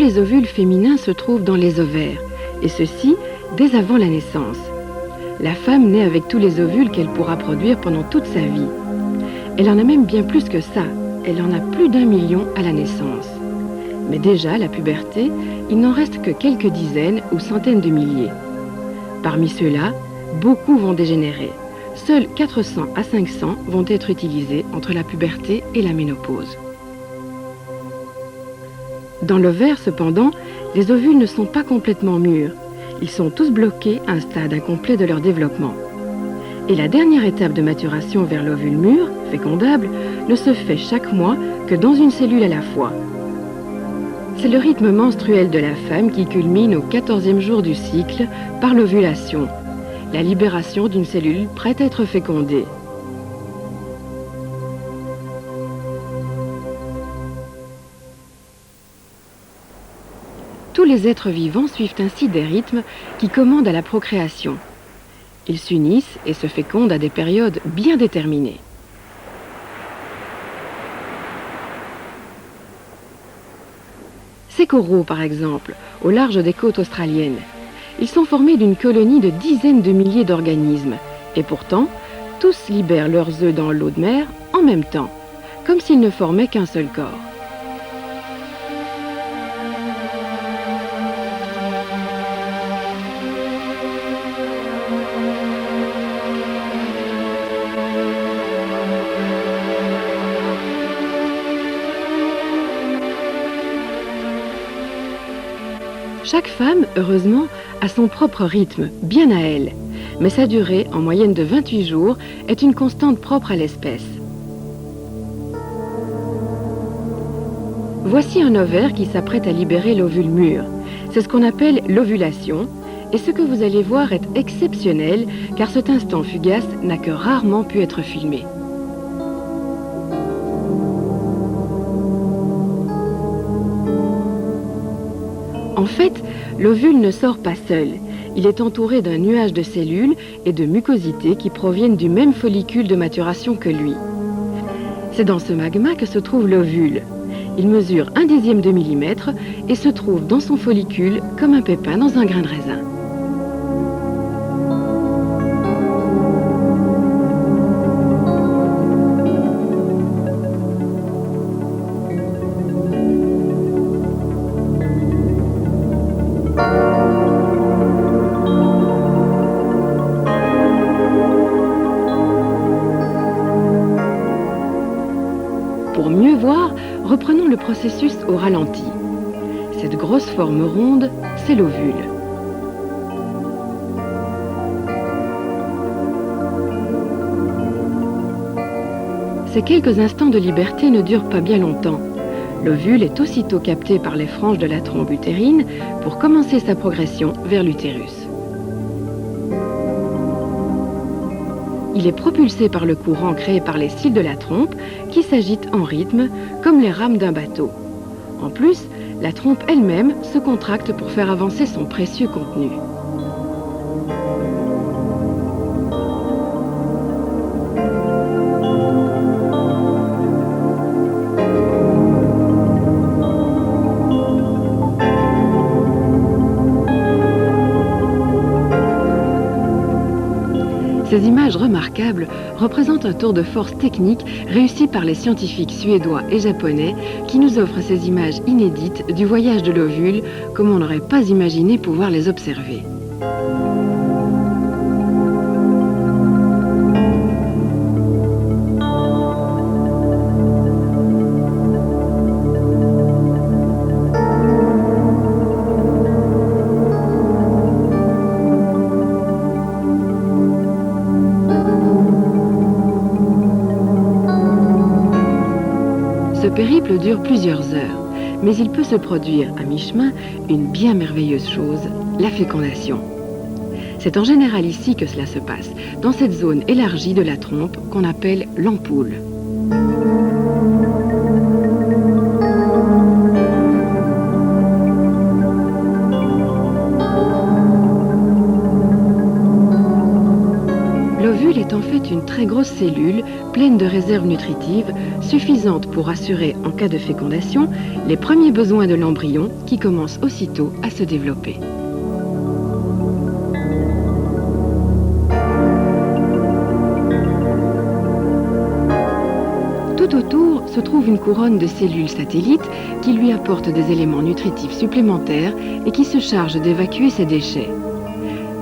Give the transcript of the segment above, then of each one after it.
les ovules féminins se trouvent dans les ovaires, et ceci dès avant la naissance. La femme naît avec tous les ovules qu'elle pourra produire pendant toute sa vie. Elle en a même bien plus que ça, elle en a plus d'1 million à la naissance. Mais déjà, à la puberté, il n'en reste que quelques dizaines ou centaines de milliers. Parmi ceux-là, beaucoup vont dégénérer. Seuls 400 à 500 vont être utilisés entre la puberté et la ménopause. Dans l'ovaire, cependant, les ovules ne sont pas complètement mûrs. Ils sont tous bloqués à un stade incomplet de leur développement. Et la dernière étape de maturation vers l'ovule mûr, fécondable, ne se fait chaque mois que dans une cellule à la fois. C'est le rythme menstruel de la femme qui culmine au 14e jour du cycle par l'ovulation, la libération d'une cellule prête à être fécondée. Tous les êtres vivants suivent ainsi des rythmes qui commandent à la procréation. Ils s'unissent et se fécondent à des périodes bien déterminées. Ces coraux, par exemple, au large des côtes australiennes, ils sont formés d'une colonie de dizaines de milliers d'organismes, et pourtant, tous libèrent leurs œufs dans l'eau de mer en même temps, comme s'ils ne formaient qu'un seul corps. Chaque femme, heureusement, a son propre rythme, bien à elle, mais sa durée, en moyenne de 28 jours, est une constante propre à l'espèce. Voici un ovaire qui s'apprête à libérer l'ovule mûr. C'est ce qu'on appelle l'ovulation, et ce que vous allez voir est exceptionnel, car cet instant fugace n'a que rarement pu être filmé. En fait, l'ovule ne sort pas seul. Il est entouré d'un nuage de cellules et de mucosités qui proviennent du même follicule de maturation que lui. C'est dans ce magma que se trouve l'ovule. Il mesure 1/10 de millimètre et se trouve dans son follicule comme un pépin dans un grain de raisin. Pour mieux voir, reprenons le processus au ralenti. Cette grosse forme ronde, c'est l'ovule. Ces quelques instants de liberté ne durent pas bien longtemps. L'ovule est aussitôt capté par les franges de la trompe utérine pour commencer sa progression vers l'utérus. Il est propulsé par le courant créé par les cils de la trompe qui s'agitent en rythme comme les rames d'un bateau. En plus, la trompe elle-même se contracte pour faire avancer son précieux contenu. Ces images remarquables représentent un tour de force technique réussi par les scientifiques suédois et japonais qui nous offrent ces images inédites du voyage de l'ovule comme on n'aurait pas imaginé pouvoir les observer. Ce périple dure plusieurs heures, mais il peut se produire à mi-chemin une bien merveilleuse chose, la fécondation. C'est en général ici que cela se passe, dans cette zone élargie de la trompe qu'on appelle l'ampoule. L'ovule est est en fait une très grosse cellule pleine de réserves nutritives suffisantes pour assurer, en cas de fécondation, les premiers besoins de l'embryon qui commence aussitôt à se développer. Tout autour se trouve une couronne de cellules satellites qui lui apportent des éléments nutritifs supplémentaires et qui se chargent d'évacuer ses déchets.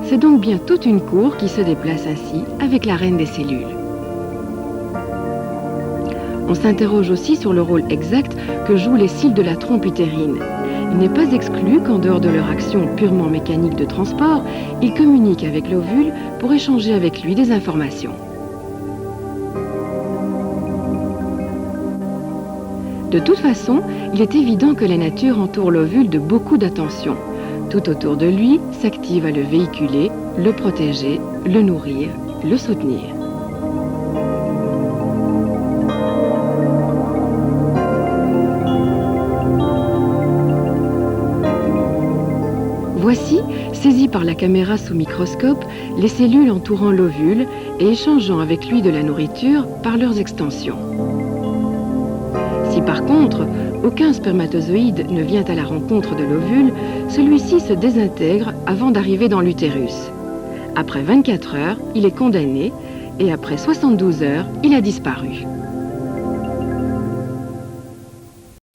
C'est donc bien toute une cour qui se déplace ainsi avec la reine des cellules. On s'interroge aussi sur le rôle exact que jouent les cils de la trompe utérine. Il n'est pas exclu qu'en dehors de leur action purement mécanique de transport, ils communiquent avec l'ovule pour échanger avec lui des informations. De toute façon, il est évident que la nature entoure l'ovule de beaucoup d'attention. Tout autour de lui s'active à le véhiculer, le protéger, le nourrir, le soutenir. Voici, saisies par la caméra sous microscope, les cellules entourant l'ovule et échangeant avec lui de la nourriture par leurs extensions. Si par contre, aucun spermatozoïde ne vient à la rencontre de l'ovule, celui-ci se désintègre avant d'arriver dans l'utérus. Après 24 heures, il est condamné et après 72 heures, il a disparu.